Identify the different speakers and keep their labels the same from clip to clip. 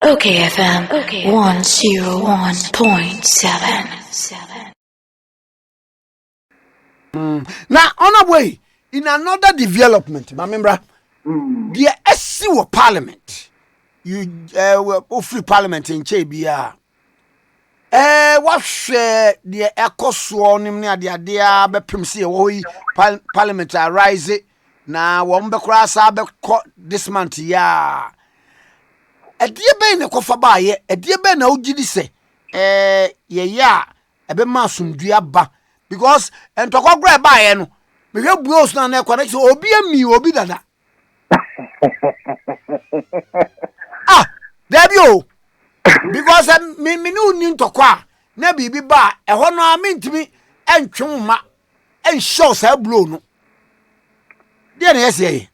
Speaker 1: OKFM 101.7.
Speaker 2: Now, on a way, in another development, remember, the SC Parliament, you free Parliament in Chebia. What's the echo sworn near the idea, but Primsi, Parliament arise it now, one be cross this month, ya. A dear Ben, a cofabaye, a dear Ben, OGD say, yeah, a be massum diaba, because and to go grab by and we have blows now, their connection, or be a me, or be that. There you because me no need to qua, never be bar, a honor I mean to me, and chuma, and shows her blue. No, then I say,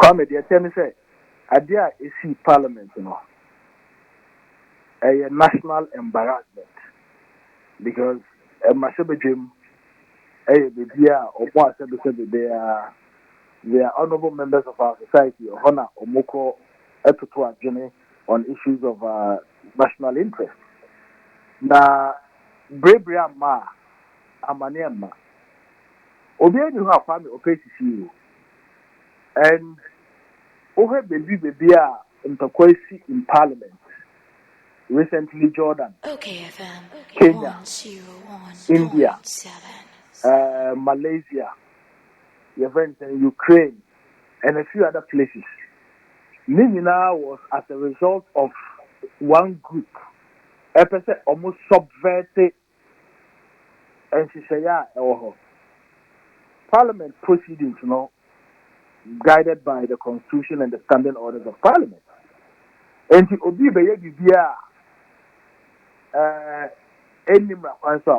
Speaker 3: come, dear, tell me, say, I dare see Parliament, you know. A national embarrassment because a Mashabe Jim, a Bibia, or what they are honorable members of our society, or Hona, or Moko, Etotua Jenny, on issues of national interest. Na Brebria Ma, Amaniama, Obey you have family, okay, to see you. And Ohe Bibia in Parliament. Recently, Jordan,
Speaker 1: OKFM
Speaker 3: Kenya,
Speaker 1: 101.7.
Speaker 3: India, Malaysia, Ukraine, and a few other places. Nina was as a result of one group, a person almost subverted, and she said, "Yeah, Parliament proceedings, you know, guided by the Constitution and the standing orders of Parliament." And to obey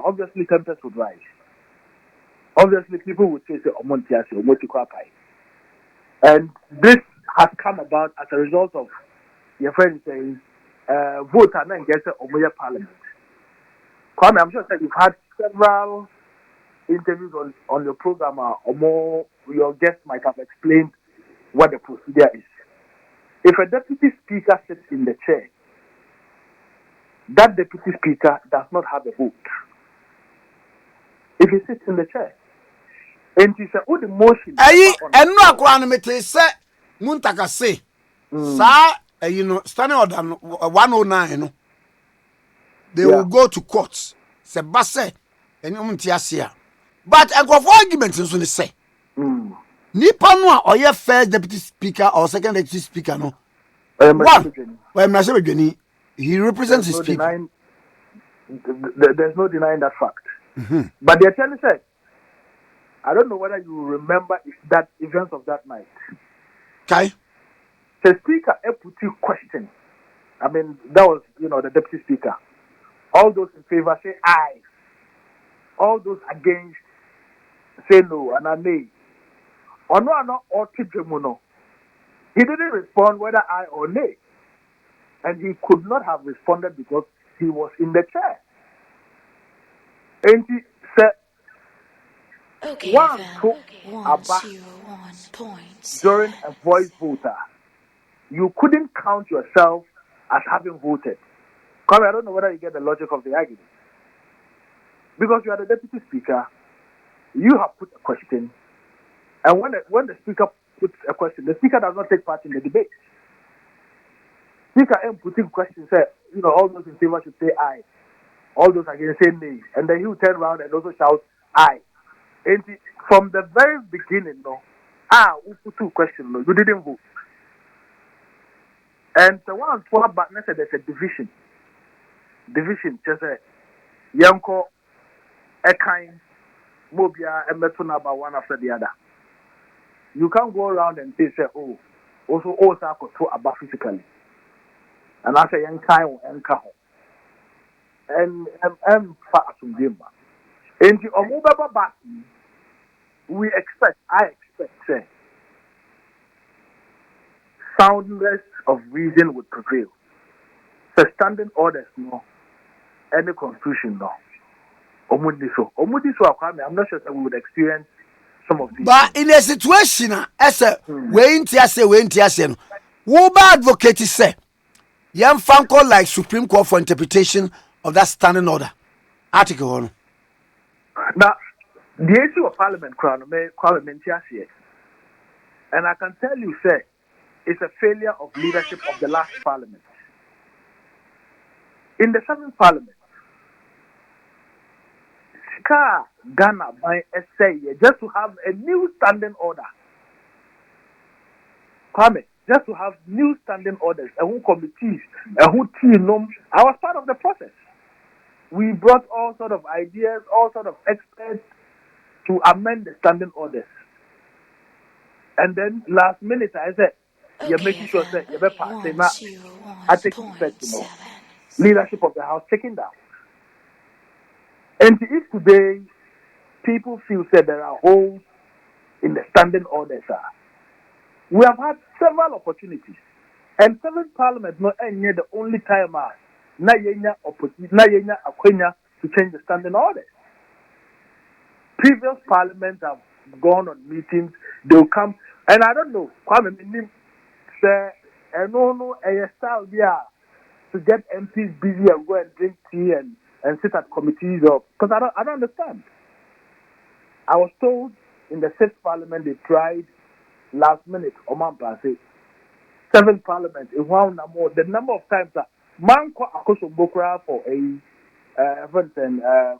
Speaker 3: obviously tempers would rise. Obviously people would say and this has come about as a result of your friend saying vote and then get a Parliament. Kwame, I'm sure that you've had several interviews on your program or more. Your guests might have explained what the procedure is. If a deputy speaker sits in the chair, that deputy speaker does not have a vote. If he sits in the chair, and he said, "Oh, the motion."
Speaker 2: And no economy say, Muntaka say, sir, you know, standing order 109, they will go to courts. Say, Basse, and Umtiasia. But I go for arguments in say, Nipa no or your first deputy speaker or second deputy speaker, no. One, well, he represents his people.
Speaker 3: There's no denying that fact. But the attorney said, I don't know whether you remember that events of that night.
Speaker 2: Okay.
Speaker 3: The speaker put you question. I mean, that was, you know, the deputy speaker. All those in favor say aye. All those against say no and a nay. Or no, or no. He didn't respond whether aye or nay. And he could not have responded because he was in the chair. And he said, one took a back during a voice voter. You couldn't count yourself as having voted. Come, I don't know whether you get the logic of the argument. Because you are the deputy speaker, you have put a question, and when the speaker puts a question, the speaker does not take part in the debate. Speaker M putting questions, say, you know, all those in favor should say aye. All those against say nay. And then he will turn around and also shout aye. And from the very beginning, no, we put two questions, no, you didn't vote. And the one for but said there's a division. Division, just a Yanko, a kind, Mobia, and Metuna about one after the other. You can't go around and say, oh, also I could throw about physically. And I say, young kind and Kaho. And far from Dimba. And the Omubaba Basi, I expect, say, soundness of reason would prevail. The standing orders, no, any constitution, no. Omudiso, I'm not sure that we would experience some of these.
Speaker 2: But in a situation, as a way in Tiase, wo ba advocate say, Young Fanko like Supreme Court for interpretation of that standing order. Article 1.
Speaker 3: Now, the issue of Parliament, Parliament, and I can tell you, sir, it's a failure of leadership of the last Parliament. In the 7th Parliament, Ghana by essay just to have a new standing order. Just to have new standing orders, and who committees, and who team. I was part of the process. We brought all sort of ideas, all sort of experts to amend the standing orders. And then last minute I said, you're making sure that you're passing now. I take effect, leadership of the House taking down. And if today people feel that there are holes in the standing orders, we have had several opportunities. And 7th Parliament not only the only time na yenya akwenya to change the standing orders. Previous parliaments have gone on meetings, they'll come, and I don't know, Kwame Minim say, and no, a style to get MPs busy and go and drink tea and sit at committees or because I don't understand. I was told in the 6th Parliament they tried last minute Oman Pase. 7th Parliament in one more the number of times that Manko Akoso Bokra for a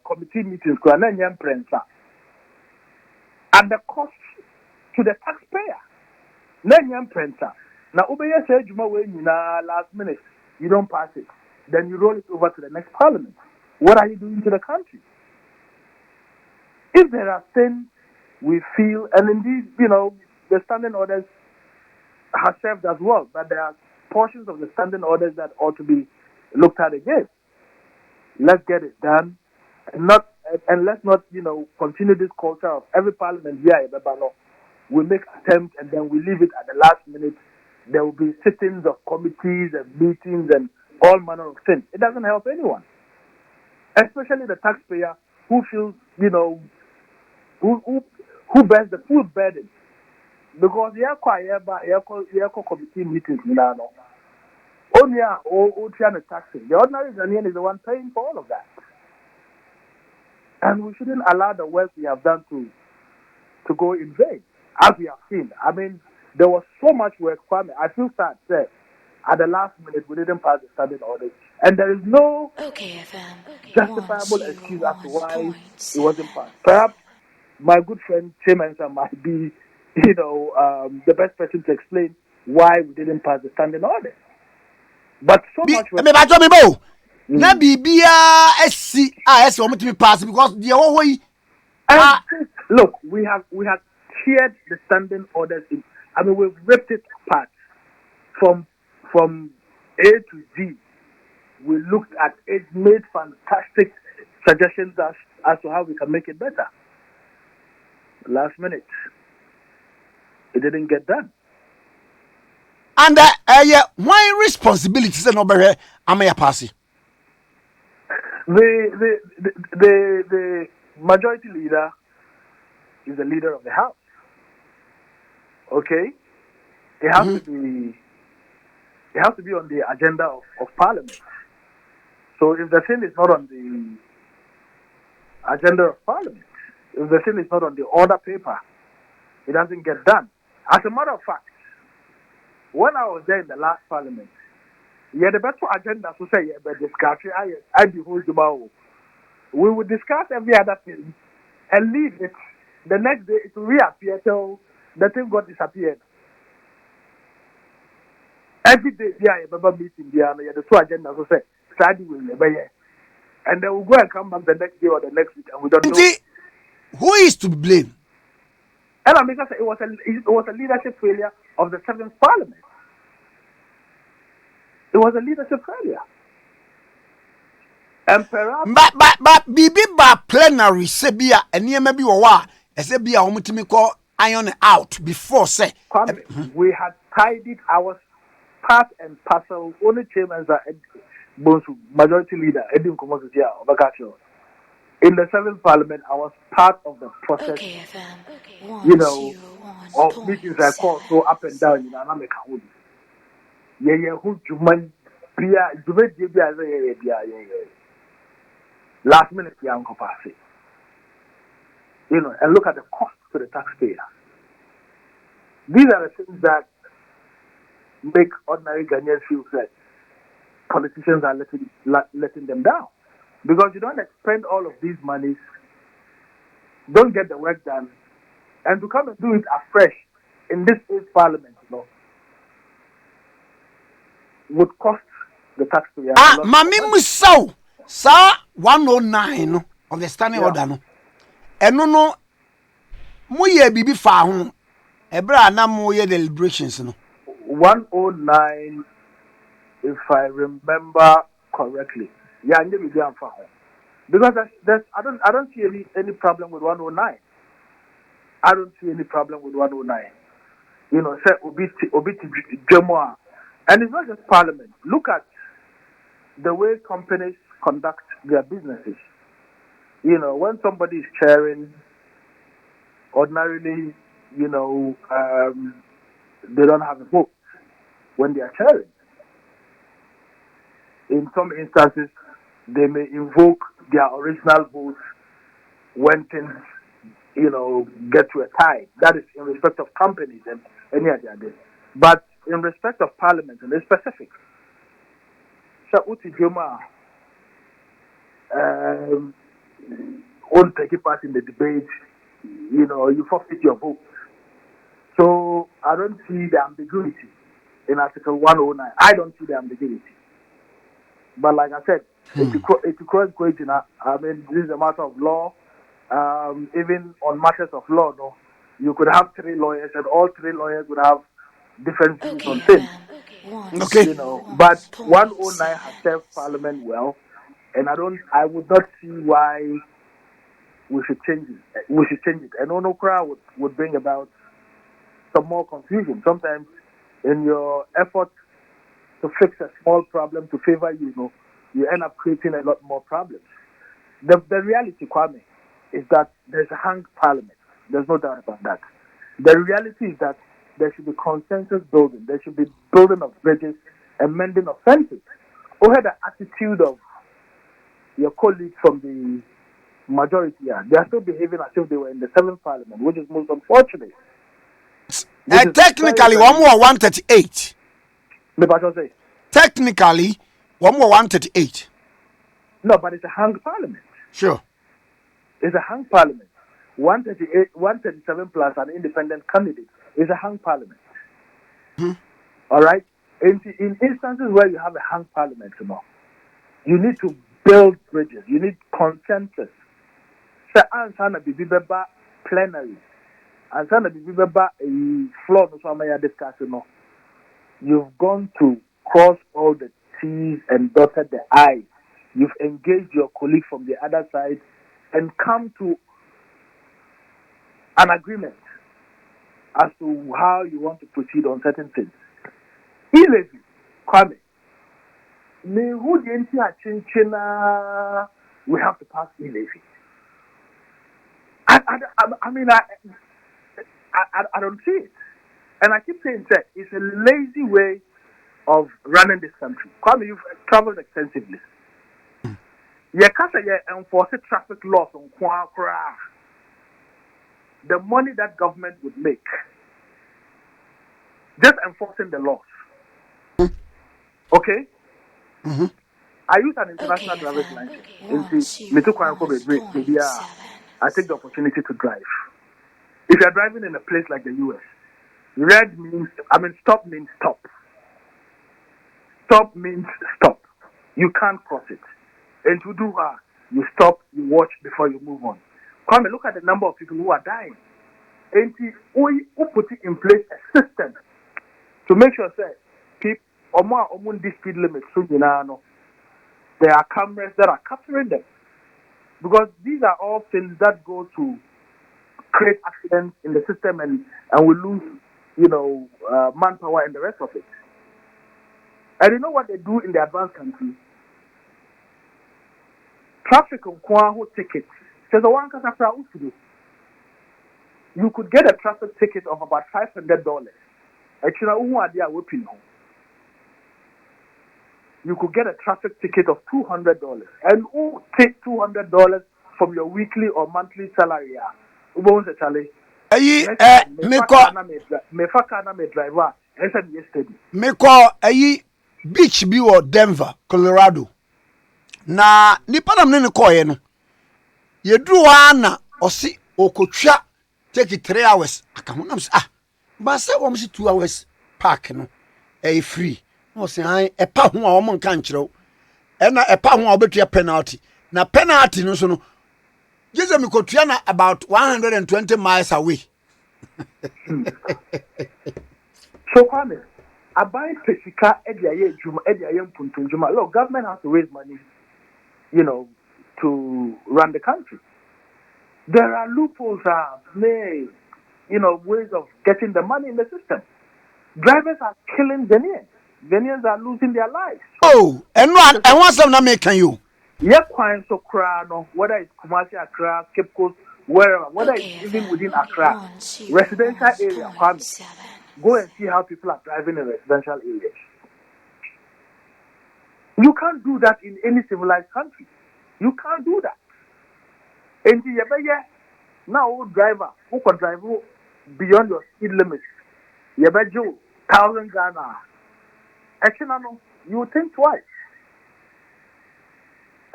Speaker 3: committee meetings at the cost to the taxpayer. Nenyam Prensa. Now Ubaya said last minute you don't pass it. Then you roll it over to the next Parliament. What are you doing to the country? If there are things we feel, and indeed, the standing orders have served as well, but there are portions of the standing orders that ought to be looked at again. Let's get it done, and let's not, continue this culture of every Parliament we make attempts and then we leave it at the last minute. There will be sittings of committees and meetings and all manner of things. It doesn't help anyone, especially the taxpayer who feels, who bears the full burden. Because committee meetings, only the taxes. The ordinary Ghanaian is the one paying for all of that. And we shouldn't allow the work we have done to go in vain, as we have seen. I mean, there was so much work, Kwame. I feel sad, sir. At the last minute, we didn't pass the standing orders. And there is no justifiable excuse as to why it wasn't passed. Perhaps my good friend Chairman might be, the best person to explain why we didn't pass the standing orders. But so much work.
Speaker 2: Na bibia SC want to be passed because the whole way.
Speaker 3: Look, we have teared the standing orders in. I mean, we've ripped it apart from A to Z. We looked at it, made fantastic suggestions as to how we can make it better. Last minute, it didn't get done.
Speaker 2: And why responsibilities and over Amaya Passy?
Speaker 3: The majority leader is the leader of the House. Okay, it has to be. It has to be on the agenda of Parliament. So if the thing is not on the agenda of Parliament, if the thing is not on the order paper, it doesn't get done. As a matter of fact, when I was there in the last Parliament, the better agenda to say, but discuss I behold the bow. We would discuss every other thing and leave it. The next day it will reappear till the thing got disappeared. Every day, meeting the two agendas will say, study will never hear. And then we'll go and come back the next day or the next week and we don't know.
Speaker 2: Who is to blame?
Speaker 3: And I mean, it was a leadership failure of the 7th Parliament. It was a leadership failure. And perhaps
Speaker 2: but bibi ba plenary sebia ene maybe wa sebia omutimi call iron out before say
Speaker 3: we had tidied our part and parcel. Only chairman are Bonsu, majority leader Edin Komositia Obakacho. In the 7th Parliament, I was part of the process. Of meetings I call so up and down in Anameka. Who Juman Bia, last minute, and look at the cost to the taxpayer. These are the things that make ordinary Ghanaians feel that politicians are letting them down. Because you don't spend all of these monies, don't get the work done, and to come and do it afresh in this parliament, would cost the taxpayer a lot.
Speaker 2: Mami Musau, Sir 109 of the standing order. No, no, Muye Bibi Fahun, Ebra Namoye deliberations. No,
Speaker 3: 109, if I remember correctly. Yeah, because I don't see any problem with 109. I don't see any problem with 109. Say obiti Jemoa. And it's not just parliament. Look at the way companies conduct their businesses. When somebody is chairing, ordinarily, they don't have a vote when they are chairing. In some instances, they may invoke their original votes when things, get to a tie. That is in respect of companies and any other. But in respect of parliament, and it's specific. So, Uti Juma won't take part in the debate. You forfeit your vote. So, I don't see the ambiguity in Article 109. I don't see the ambiguity. But like I said, it's cross question. I mean, this is a matter of law. Even on matters of law, you could have 3 lawyers, and all 3 lawyers would have different views on things.
Speaker 2: Okay.
Speaker 3: But 109 has served Parliament well, and I would not see why we should change it. And Onokra would bring about some more confusion. Sometimes, in your effort to fix a small problem to favor you, you end up creating a lot more problems. The reality, Kwame, is that there's a hung parliament. There's no doubt about that. The reality is that there should be consensus building. There should be building of bridges and mending of fences. Who had the attitude of your colleagues from the majority? They are still behaving as if they were in the 7th parliament, which is most unfortunate.
Speaker 2: Technically, one more 138.
Speaker 3: Say.
Speaker 2: Technically, one more 138.
Speaker 3: No, but it's a hung parliament.
Speaker 2: Sure.
Speaker 3: It's a hung parliament. 138, 137 plus an independent candidate is a hung parliament. All right? In instances where you have a hung parliament, you need to build bridges. You need consensus. So, ansana bibibeba plenary. Ansana bibibeba a floor no so discussion. You've gone to cross all the T's and dotted the I's. You've engaged your colleague from the other side and come to an agreement as to how you want to proceed on certain things. E-Levy, Kwame, we have to pass E-Levy. I mean, I don't see it. And I keep saying that it's a lazy way of running this country. Kwame, you've traveled extensively. You can't enforce traffic laws on Kwakra. The money that government would make just enforcing the laws. Okay? I use an international driver's license. I take the opportunity to drive. If you're driving in a place like the US, red means, stop means stop. Stop means stop. You can't cross it. And to do that, you stop, you watch before you move on. Come and look at the number of people who are dying. And we put in place a system to make sure that people on this speed limit, there are cameras that are capturing them. Because these are all things that go to create accidents in the system and we lose, manpower and the rest of it. And you know what they do in the advanced countries? Traffic on Kwahu tickets. There's a one to you could get a traffic ticket of about $500. Actually, you could get a traffic ticket of $200, and who take $200 from your weekly or monthly salary? Who Charlie?
Speaker 2: Me
Speaker 3: driver. I said yesterday.
Speaker 2: Me call beach bi or Denver, Colorado. Na nipa na mne ne call no. Ye drew na osi okotwa take it 3 hours. Aka ho nam say ba say wo msi 2 hours park no. Free. No say epa ho a wo nka nkyerɛw. Na epa ho a obetua penalty. Na penalty no so no. Jese me kotua na about 120 miles away.
Speaker 3: So Kwame, I buy pesika ediaye juma ediaye mpuntu juma. Look, government has to raise money, to run the country. There are loopholes, ways of getting the money in the system. Drivers are killing Ghanaians. Ghanaians are losing their lives.
Speaker 2: Oh, and want some na make you.
Speaker 3: Yeah, quite so no, whether it's Kumasi, Accra, Cape Coast, wherever, whether it's even within Accra, residential area, go and see how people are driving in residential areas. You can't do that in any civilized country. You can't do that. And now, driver who can drive beyond your speed limit, you 1,000 Ghana. Actually, no, you would think twice.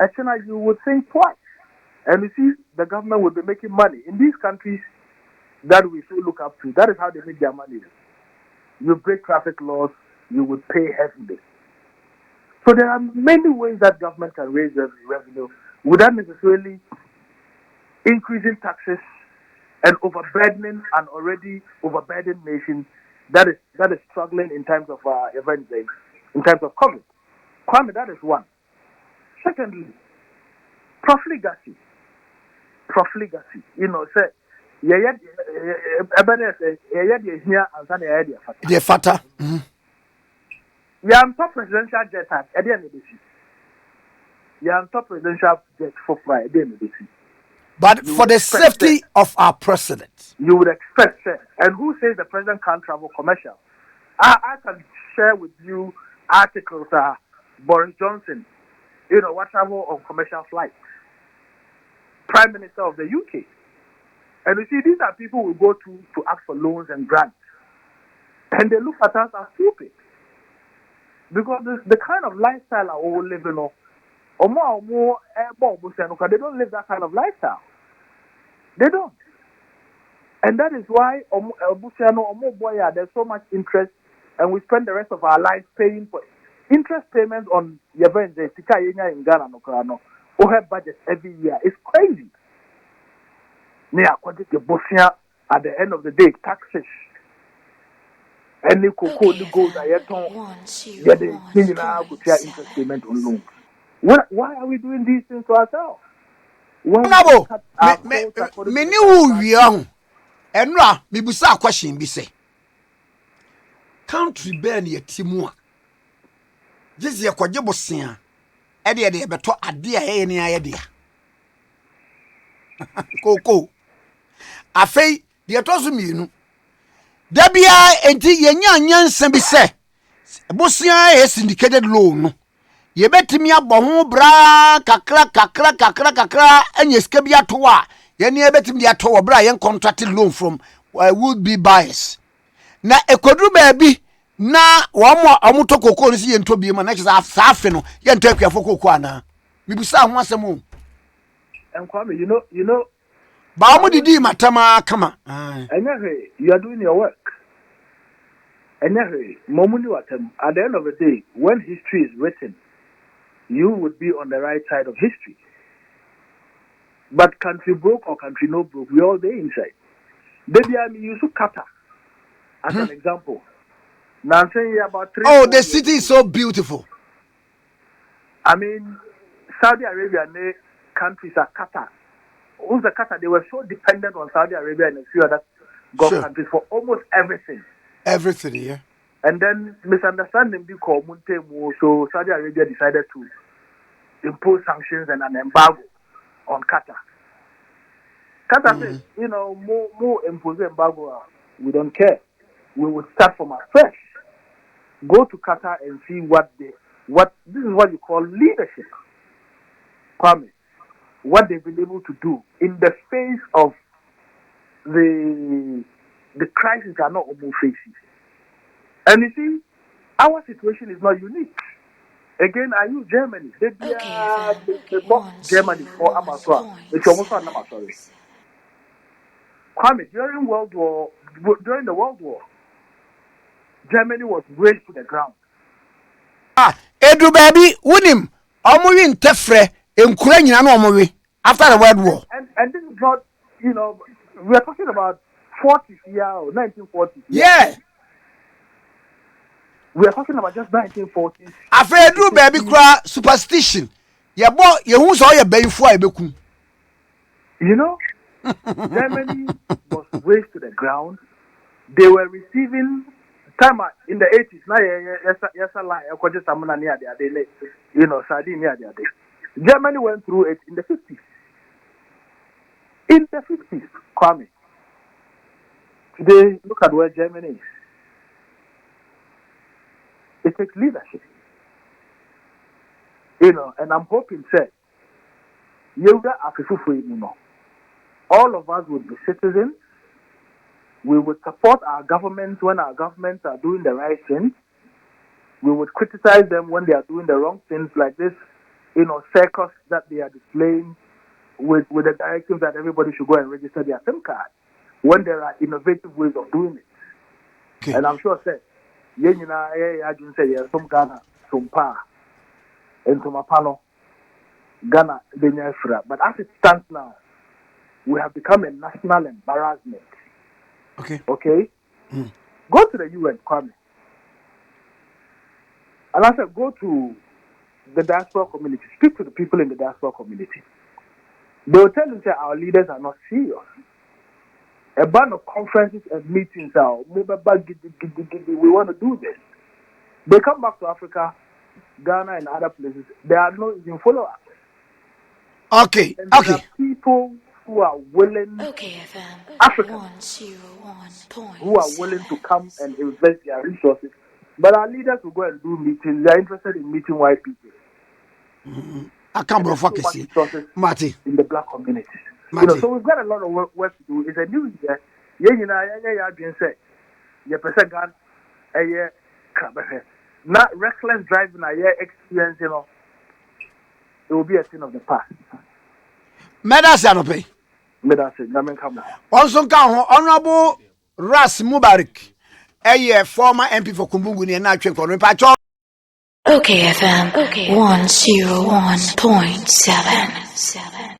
Speaker 3: Actually, you would think twice. And you see, the government will be making money in these countries that we should look up to. That is how they make their money. You break traffic laws, you would pay heavily. So there are many ways that government can raise revenue without necessarily increasing taxes and overburdening an already overburdened nation that is struggling in terms of events, in terms of COVID. Kwame, that is one. Secondly, profligacy. Say,
Speaker 2: The fata.
Speaker 3: I'm top presidential jet at the end of the sea. I'm top presidential jet for Friday at the end of the sea.
Speaker 2: But for the safety of our president,
Speaker 3: you would expect, sir. And who says the president can't travel commercial? I can share with you articles. Boris Johnson, what travel on commercial flights. Prime Minister of the UK. And you see, these are people who go to ask for loans and grants. And they look at us as stupid. Because the kind of lifestyle are all living on, they don't live that kind of lifestyle. They don't. And that is why there's so much interest, and we spend the rest of our lives paying for interest payments on Yavenge, Tika Yenya in Ghana, who have budget every year. It's crazy. At the end of the day, taxes. Any cocoa goes interest payment on loans. Why are we doing these things to ourselves?
Speaker 2: Me who we are, and ra me busa question be say. Country burn ye timua. This ye kwaje bosia. E de beto ade a ni ayede. Koko. Afei de tozo mienu. Da bia enti yenya nyansa bi se. Bosia e syndicated loan no. Ye betimi abɔ ho bra kakra anya sika bi ato a ye ne betimi de ato wo bra ye contracted loan from would be buyers na ekodu baabi na wo mo to kokoo no si ye nto bi ma na kisa afa no ye nta akuafo kokoo ana bibusa ho asɛm o
Speaker 3: and Kwame, you know
Speaker 2: ba mo didi matama kama
Speaker 3: anyway you are doing your work. Anyway, at the end of the day, when history is written, you would be on the right side of history. But country broke or country no broke, we all there inside. Baby, I mean, you should Qatar as an example. Now I'm saying about 3.
Speaker 2: Oh, the city is so beautiful.
Speaker 3: I mean, Saudi Arabia and the countries are Qatar. Who's the Qatar? They were so dependent on Saudi Arabia and a few other Gulf countries for almost everything.
Speaker 2: Everything, yeah.
Speaker 3: And then misunderstanding because so Saudi Arabia decided to impose sanctions and an embargo on Qatar. Qatar says, more impose embargo. We don't care. We will start from afresh. Go to Qatar and see what the this is what you call leadership, Kwame. What they've been able to do in the face of the crisis are not almost facing. And you see, our situation is not unique. Again, I use Germany. They bought Germany for Amaswa. It's almost an Amaswa. Kwame, during the World War, Germany was razed to the ground.
Speaker 2: Edu baby, wunim, omuwi ntefre, enkura nyina no omuwi after the World War.
Speaker 3: And this is not, we are talking about 40s year or 1940s.
Speaker 2: Yeah.
Speaker 3: We are talking about just 1940s.
Speaker 2: Afedu baby kura superstition. Yehu so ye bayfo a ebekum.
Speaker 3: Germany was razed to the ground. They were receiving time in the 80s. Now Germany went through it in the 50s. In the 50s, Kwame. Today, look at where Germany is. It takes leadership. And I'm hoping, sir, all of us would be citizens. We would support our governments when our governments are doing the right things. We would criticize them when they are doing the wrong things, like this, circus that they are displaying with the directive that everybody should go and register their SIM card, when there are innovative ways of doing it. Okay. And I'm sure, sir, I just say some Ghana, some Pa, and some Apano, Ghana, but as it stands now, we have become a national embarrassment. Okay? Mm. Go to the UN, Kwame. And I said, go to the diaspora community. Speak to the people in the diaspora community. They will tell you that our leaders are not serious. A bunch of conferences and meetings are, we want to do this. They come back to Africa, Ghana, and other places. There are no even followers.
Speaker 2: Okay.
Speaker 3: And there are people who are willing, Africans, who are willing to come and invest their resources. But our leaders will go and do meetings. They are interested in meeting white people.
Speaker 2: Mm-hmm. I can't focus
Speaker 3: Marty in the black communities. So we've got a lot of work to do. It's a new year. Not reckless driving, experience, it will be a thing of the past.
Speaker 2: Medasanope. Also, Honorable Ras Mubarak, a former MP for Kumbunguni and Nacho.
Speaker 1: OKFM 101.7.